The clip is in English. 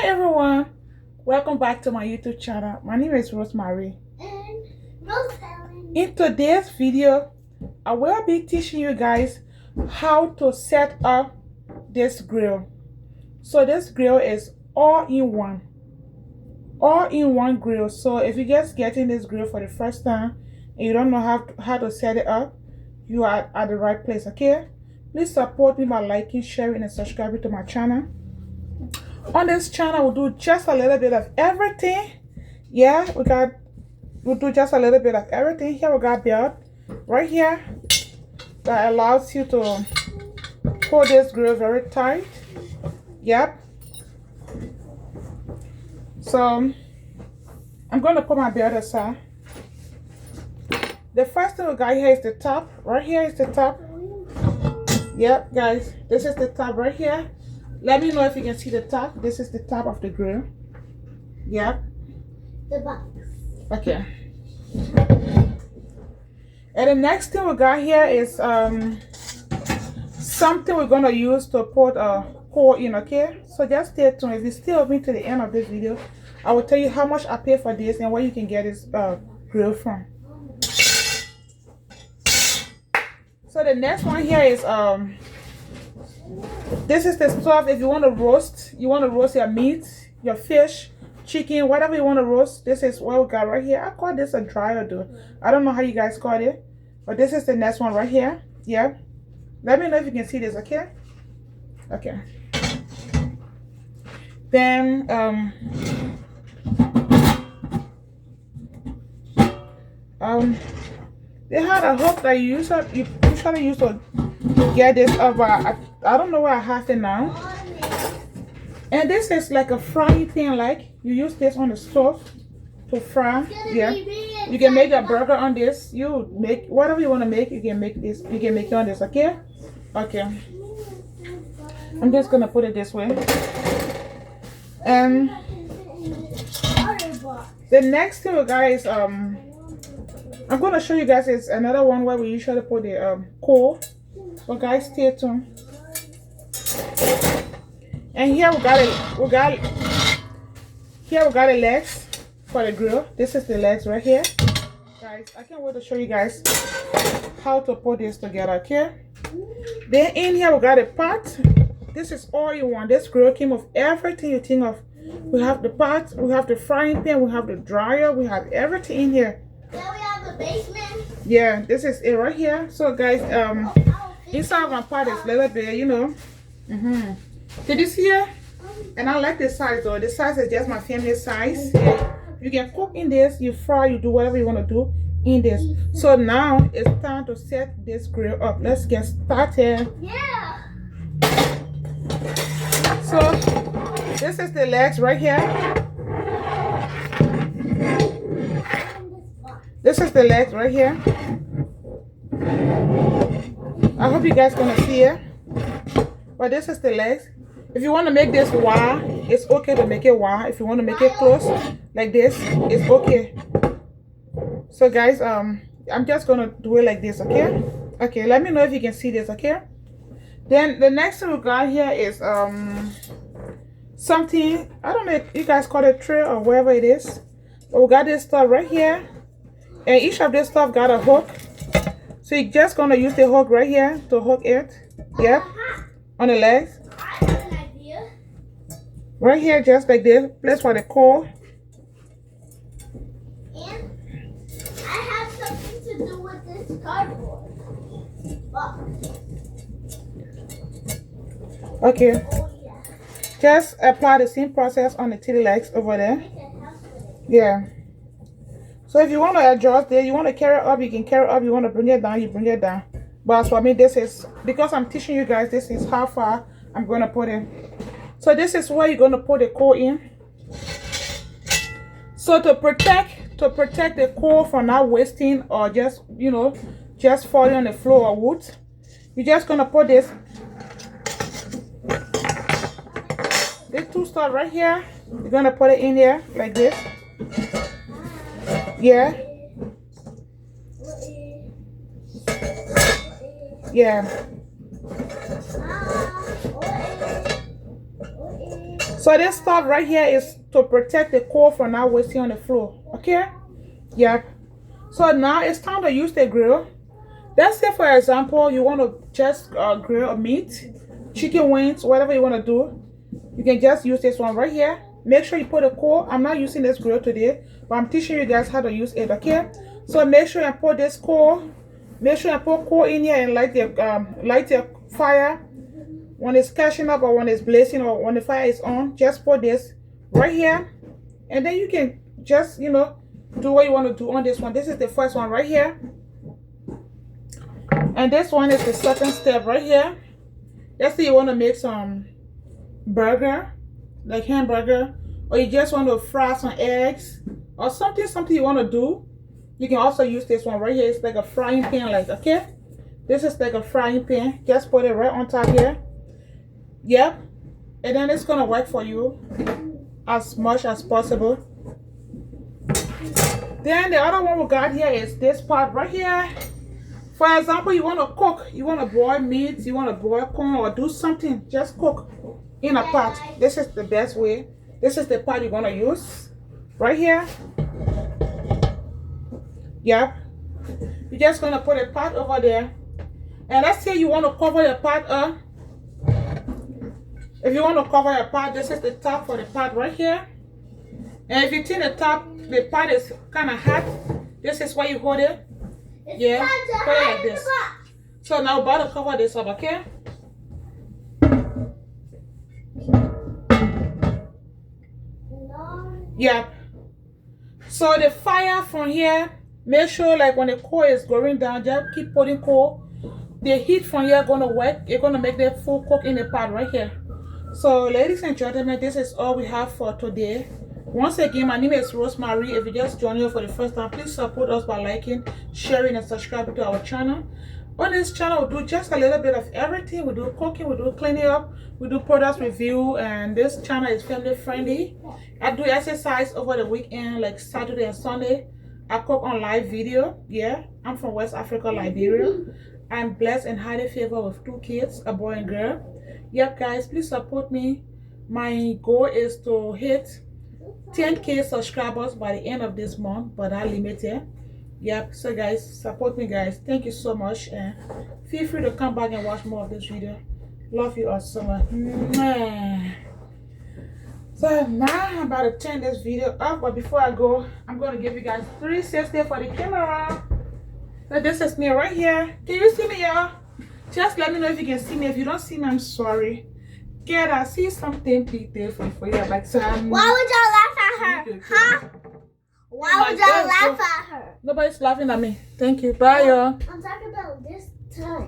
everyone, welcome back to my YouTube channel. My name is Rosemary. And Rosemary. In today's video, I will be teaching you guys how to set up this grill. So this grill is all-in-one grill. So if you're just getting this grill for the first time and you don't know how to set it up, you are at the right place. Okay, please support me by liking, sharing, and subscribing to my channel. On this channel, we'll do just a little bit of everything. Yeah, we'll do just a little bit of everything. Here we got belt right here that allows you to hold this grill very tight. Yep. So I'm going to put my belt aside. The first thing we got here is the top. Right here is the top. Yep, guys, this is the top right here. Let me know if you can see the top. This is the top of the grill. Yep. The box. Okay. And the next thing we got here is something we're gonna use to put a hole in. Okay, so just stay tuned. If you stay with me to the end of this video, I will tell you how much I pay for this and where you can get this grill from. So the next one here is this is the stuff if you want to roast. You want to roast your meat, your fish, chicken, whatever you want to roast. This is what we got right here. I call this a dryer though. I don't know how you guys call it, but this is the next one right here. Yeah. Let me know if you can see this. Okay. Okay. Then they had a hook that you usually use to get this up, but I don't know where I have it now. And this is like a frying pan, like you use this on the stove to fry. Yeah, you can make a burger on this. You make whatever you want to make. You can make this. You can make it on this. Okay. Okay. I'm just gonna put it this way. And the next thing we got is I'm gonna show you guys is another one where we usually put the coal. So guys, stay tuned. And here we got the legs for the grill. This is the legs right here. Guys, I can't wait to show you guys how to put this together, okay? Then in here we got a pot. This is all you want. This grill came with everything you think of. We have the pot, we have the frying pan, we have the dryer, we have everything in here. Then we have the basement. Yeah, this is it right here. So guys, inside my pot is a little bit, you know. Did you see it? And I like the size though. The size is just my family size. Yeah. You can cook in this, you fry, you do whatever you want to do in this. So now it's time to set this grill up. Let's get started. Yeah. So this is the legs right here. This is the legs right here. I hope you guys gonna see it. But this is the legs. If you want to make this wide, it's okay to make it wide. If you want to make it close like this, it's okay. So guys, I'm just gonna do it like this, okay? Okay, let me know if you can see this, okay? Then the next thing we got here is something, I don't know if you guys call it tray or whatever it is. But we got this stuff right here. And each of this stuff got a hook. So you're just gonna use the hook right here to hook it. Yep. On the legs. I have an idea. Right here, just like this. Place for the core. And I have something to do with this cardboard box. Okay. Oh yeah. Just apply the same process on the titty legs over there. Yeah. So if you want to adjust it, you want to carry it up, you can carry it up. You want to bring it down, you bring it down. But for me, this is, because I'm teaching you guys, this is how far I'm going to put it. So this is where you're going to put the core in. So to protect the core from not wasting or just, you know, just falling on the floor or wood, you're just going to put this two stuff right here. You're going to put it in there like this. Yeah. Yeah. So this stuff right here is to protect the coal from not wasting on the floor. Okay? Yep. So now it's time to use the grill. Let's say, for example, you want to just grill a meat, chicken wings, whatever you want to do. You can just use this one right here. Make sure you put a coal. I'm not using this grill today, but I'm teaching you guys how to use it, okay? So make sure you put this coal. Make sure you put coal in here and light the fire. When it's catching up or when it's blazing or when the fire is on, just put this right here. And then you can just, you know, do what you want to do on this one. This is the first one right here. And this one is the second step right here. Let's say you want to make some burger, like hamburger, or you just want to fry some eggs or something you want to do. You can also use this one right here. It's like a frying pan, like, okay? This is like a frying pan. Just put it right on top here. Yep. And then it's gonna work for you as much as possible. Then the other one we got here is this part right here. For example, you want to cook, you want to boil meat, you want to boil corn or do something, just cook in a pot. This is the best way. This is the pot you're gonna use right here. Yep. You're just gonna put a pot over there. And let's say you want to cover your pot up. If you want to cover your pot, this is the top for the pot right here. And if you think the pot is kind of hot, this is where you hold it. Yeah, put it like this. So now about to cover this up, okay? Yeah. So the fire from here, make sure like when the coal is going down, just keep putting coal. The heat from here gonna work. It's gonna make the full cook in the pot right here. So ladies and gentlemen, this is all we have for today. Once again, my name is Rosemary. If you just joined us for the first time, please support us by liking, sharing, and subscribing to our channel. On this channel, we do just a little bit of everything. We do cooking, we do cleaning up, we do product review, and this channel is family friendly. I do exercise over the weekend, like Saturday and Sunday. I cook on live video. Yeah, I'm from West Africa, Liberia. I'm blessed and highly favored with 2 kids, a boy and girl. Yep, guys, please support me. My goal is to hit 10K subscribers by the end of this month, but I'm limited. Yep, so guys, support me, guys. Thank you so much, and feel free to come back and watch more of this video. Love you all so much. So now I'm about to turn this video up, but before I go, I'm going to give you guys 360 for the camera. So this is me right here. Can you see me, y'all? Just let me know if you can see me. If you don't see me, I'm sorry. Get I see something big different for you. Like some. Why would y'all laugh at her? Huh? Why would y'all laugh at her? Nobody's laughing at me. Thank you. Bye, y'all. I'm talking about this time.